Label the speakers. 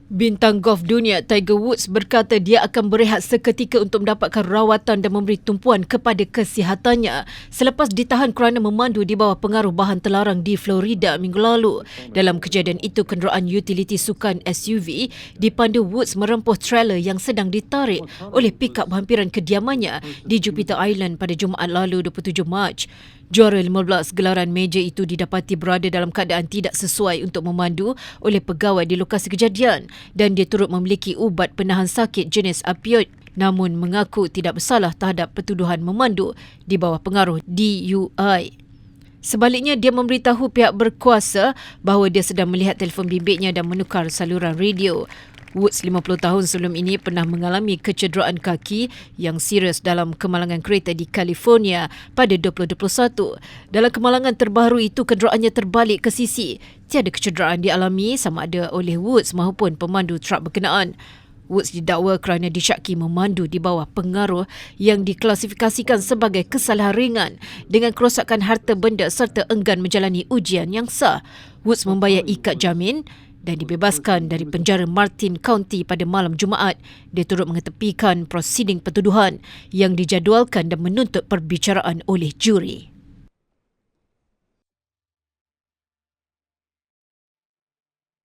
Speaker 1: Bintang golf dunia Tiger Woods berkata dia akan berehat seketika untuk mendapatkan rawatan dan memberi tumpuan kepada kesihatannya selepas ditahan kerana memandu di bawah pengaruh bahan terlarang di Florida minggu lalu. Dalam kejadian itu, kenderaan utiliti sukan SUV dipandu Woods merempuh trailer yang sedang ditarik oleh pikap berhampiran kediamannya di Jupiter Island pada Jumaat lalu 27 Mac. Juara 15 gelaran meja itu didapati berada dalam keadaan tidak sesuai untuk memandu oleh pegawai di lokasi kejadian dan dia turut memiliki ubat penahan sakit jenis opioid namun mengaku tidak bersalah terhadap pertuduhan memandu di bawah pengaruh DUI. Sebaliknya, dia memberitahu pihak berkuasa bahawa dia sedang melihat telefon bimbitnya dan menukar saluran radio. Woods 50 tahun sebelum ini pernah mengalami kecederaan kaki yang serius dalam kemalangan kereta di California pada 2021. Dalam kemalangan terbaru itu, kenderaannya terbalik ke sisi. Tiada kecederaan dialami sama ada oleh Woods maupun pemandu truk berkenaan. Woods didakwa kerana disyaki memandu di bawah pengaruh yang diklasifikasikan sebagai kesalahan ringan dengan kerosakan harta benda serta enggan menjalani ujian yang sah. Woods membayar ikat jamin dan dibebaskan dari penjara Martin County pada malam Jumaat. Dia turut mengetepikan prosiding pertuduhan yang dijadualkan dan menuntut perbicaraan oleh juri.